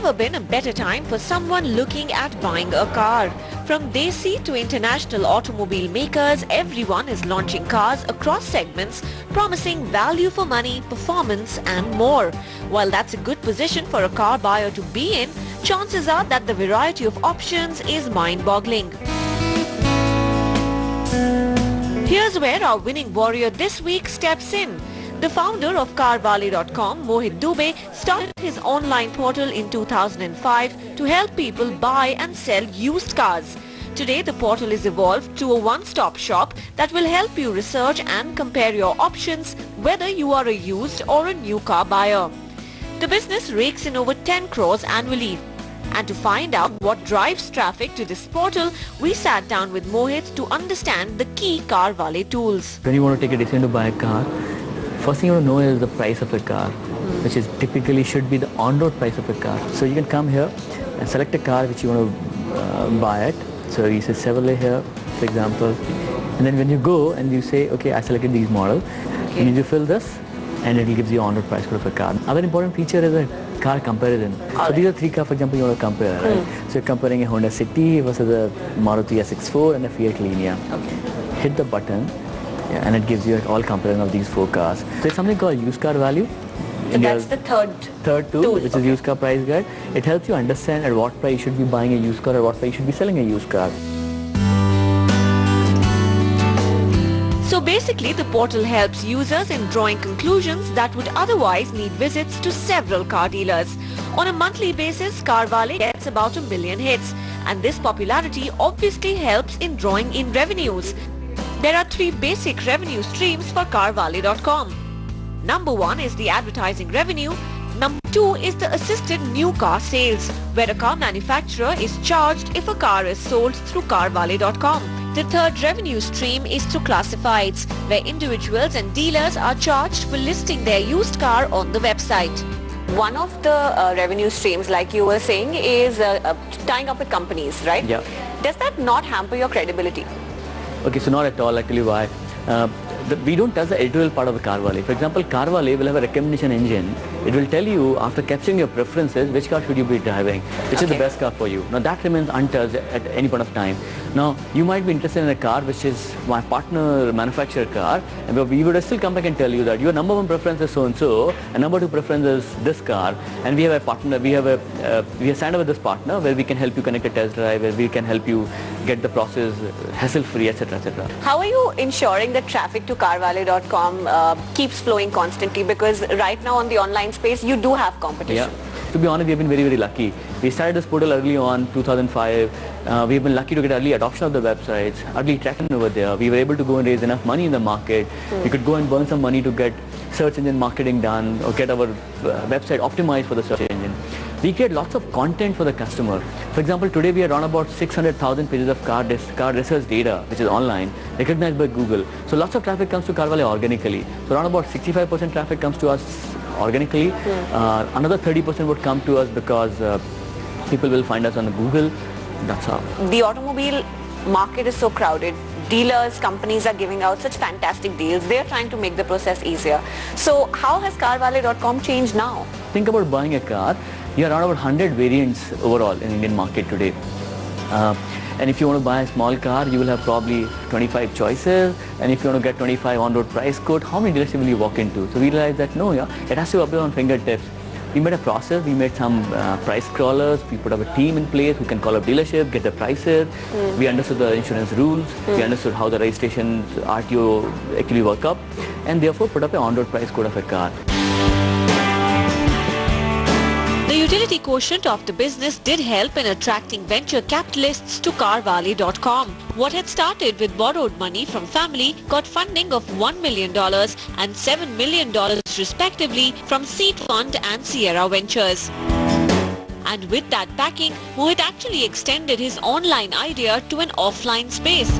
never been a better time for someone looking at buying a car. From Desi to international automobile makers, everyone is launching cars across segments, promising value for money, performance and more. While that's a good position for a car buyer to be in, chances are that the variety of options is mind-boggling. Here's where our winning warrior this week steps in. The founder of CarWale.com, Mohit Dubey, started his online portal in 2005 to help people buy and sell used cars. Today, the portal is evolved to a one-stop shop that will help you research and compare your options, whether you are a used or a new car buyer. The business rakes in over 10 crores annually. And to find out what drives traffic to this portal, we sat down with Mohit to understand the key CarWale tools. When you want to take a decision to buy a car, first thing you want to know is the price of a car, which is typically should be the on-road price of a car. So you can come here and select a car which you want to buy it. So you say Chevrolet here, for example. And then when you go and you say, okay, I selected these model, you need to fill this and it will give you on-road price code of a car. Another important feature is a car comparison. So these are three cars, for example, you want to compare, right? So you're comparing a Honda City versus a Maruti S64 and a Fiat Linea. Okay. Hit the button. Yeah, and it gives you all comparison of these four cars. So there's something called used car value. So that's the third tool, which is used car price guide. It helps you understand at what price you should be buying a used car or what price you should be selling a used car. So basically, the portal helps users in drawing conclusions that would otherwise need visits to several car dealers. On a monthly basis, CarWale gets about 1 million hits, and this popularity obviously helps in drawing in revenues. There are three basic revenue streams for CarWale.com. Number one is the advertising revenue. Number two is the assisted new car sales, where a car manufacturer is charged if a car is sold through CarWale.com. The third revenue stream is through classifieds, where individuals and dealers are charged for listing their used car on the website. One of the revenue streams, like you were saying, is tying up with companies, right? Yeah. Does that not hamper your credibility? Okay, so not at all. I'll tell you why. We don't touch the editorial part of the CarWale. For example, CarWale will have a recommendation engine. It will tell you, after capturing your preferences, which car should you be driving, which is the best car for you. Now that remains untouched at any point of time. Now you might be interested in a car which is my partner manufacturer car, and we would still come back and tell you that your number one preference is so and so, and number two preference is this car, and we have a partner. We have signed up with this partner where we can help you connect a test drive, where we can help you get the process hassle-free, etc., etc. How are you ensuring that traffic to CarWale.com keeps flowing constantly? Because right now on the online space, you do have competition. Yeah. To be honest, we have been very, very lucky. We started this portal early on, 2005. We have been lucky to get early adoption of the websites, early traction over there. We were able to go and raise enough money in the market. We could go and burn some money to get search engine marketing done or get our website optimized for the search engine. We create lots of content for the customer. For example, today we are around about 600,000 pages of car research data, which is online, recognized by Google. So lots of traffic comes to CarWale organically. So around about 65% traffic comes to us organically. Another 30% would come to us because people will find us on Google. That's how. The automobile market is so crowded. Dealers, companies are giving out such fantastic deals. They are trying to make the process easier. So how has CarWale.com changed now? Think about buying a car. You are around about 100 variants overall in Indian market today. And if you want to buy a small car, you will have probably 25 choices. And if you want to get 25 on-road price code, how many dealerships will you walk into? So we realized that no, it has to appear on fingertips. We made a process, we made some price crawlers, we put up a team in place who can call up dealership, get the prices. We understood the insurance rules, we understood how the registration RTO actually work up, and therefore put up an on-road price code of a car. The utility quotient of the business did help in attracting venture capitalists to CarWale.com. What had started with borrowed money from family got funding of $1 million and $7 million respectively from Seed Fund and Sierra Ventures. And with that backing, Mohit actually extended his online idea to an offline space.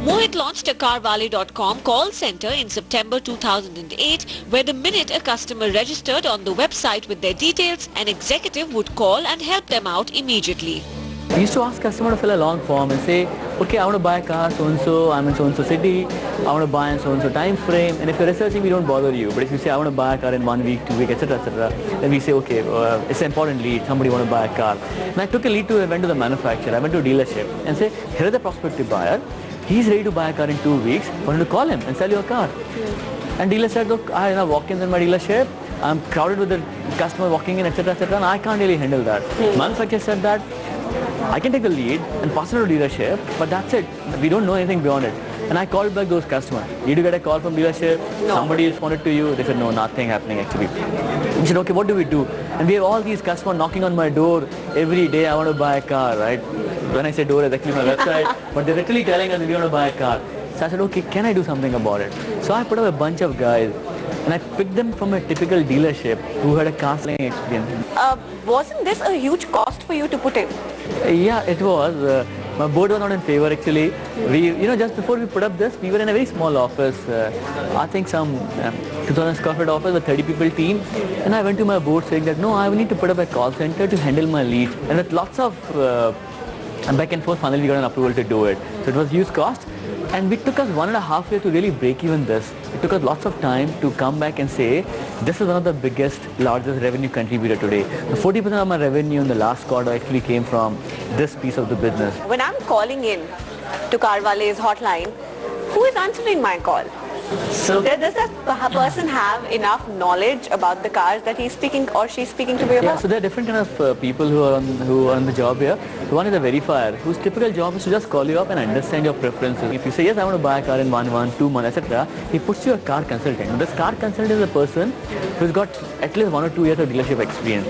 Mohit launched a CarWale.com call center in September 2008, where the minute a customer registered on the website with their details, an executive would call and help them out immediately. We used to ask customer to fill a long form and say, okay, I want to buy a car so-and-so, I'm in so-and-so city, I want to buy in so-and-so time frame, and if you're researching, we don't bother you. But if you say, I want to buy a car in 1 week, 2 weeks, etc., etc., then we say, okay, it's an important lead, somebody want to buy a car. And I took a lead I went to the manufacturer, I went to a dealership and say, here is the prospective buyer, he's ready to buy a car in 2 weeks, why don't you call him and sell your car? And dealer said, look, I have walk-ins in my dealership, I'm crowded with the customer walking in, etc., etc., and I can't really handle that. Manufacturer said that, I can take the lead and pass it to dealership, but that's it. We don't know anything beyond it. And I called back those customers. Did you get a call from dealership? No. Somebody responded to you? They said, no, nothing happening actually. We said, okay, what do we do? And we have all these customers knocking on my door every day, I want to buy a car, right? When I say door, it's actually my website, but they're literally telling us we want to buy a car. So I said, okay, can I do something about it? So I put up a bunch of guys and I picked them from a typical dealership who had a car selling experience. Wasn't this a huge cost for you to put in? Yeah, it was. My board was not in favor actually. We, just before we put up this, we were in a very small office. I think some 2,000 square feet office, a 30 people team. And I went to my board saying that, no, I will need to put up a call center to handle my leads. And with lots of back and forth, finally we got an approval to do it. So it was huge cost. And it took us 1.5 years to really break even this. It took us lots of time to come back and say, this is one of the biggest, largest revenue contributor today. The 40% of my revenue in the last quarter actually came from this piece of the business. When I'm calling in to CarWale's hotline, who is answering my call? So Does that person have enough knowledge about the cars that he's speaking or she's speaking to me about? yeah, so there are different kind of people who are on the job here. So one is a verifier whose typical job is to just call you up and understand your preferences. If you say, yes, I want to buy a car in 1 month, 2 months, etc., he puts you a car consultant. Now, this car consultant is a person who's got at least 1 or 2 years of dealership experience.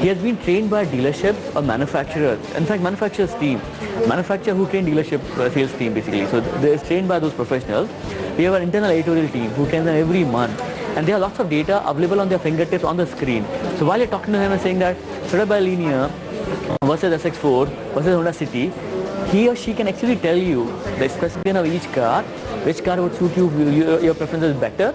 He has been trained by a dealership or manufacturer. In fact, manufacturer's team. Manufacturer who train dealership sales team basically. So they are trained by those professionals. We have an internal editorial team who trains them every month. And there are lots of data available on their fingertips on the screen. So while you're talking to him and saying that Toyota Linear versus SX4 versus Honda City, he or she can actually tell you the specification of each car, which car would suit you, your preferences better.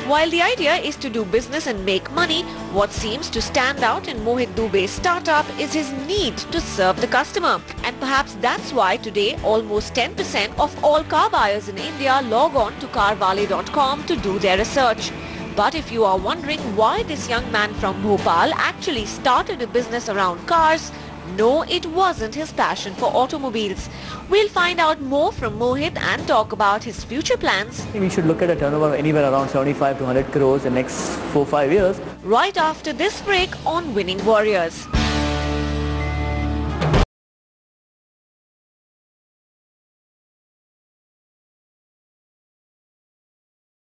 While the idea is to do business and make money, what seems to stand out in Mohit Dubey's startup is his need to serve the customer. And perhaps that's why today almost 10% of all car buyers in India log on to CarWale.com to do their research. But if you are wondering why this young man from Bhopal actually started a business around cars, no, it wasn't his passion for automobiles. We'll find out more from Mohit and talk about his future plans. We should look at a turnover of anywhere around 75 to 100 crores in the next 4-5 years. Right after this break on Winning Warriors.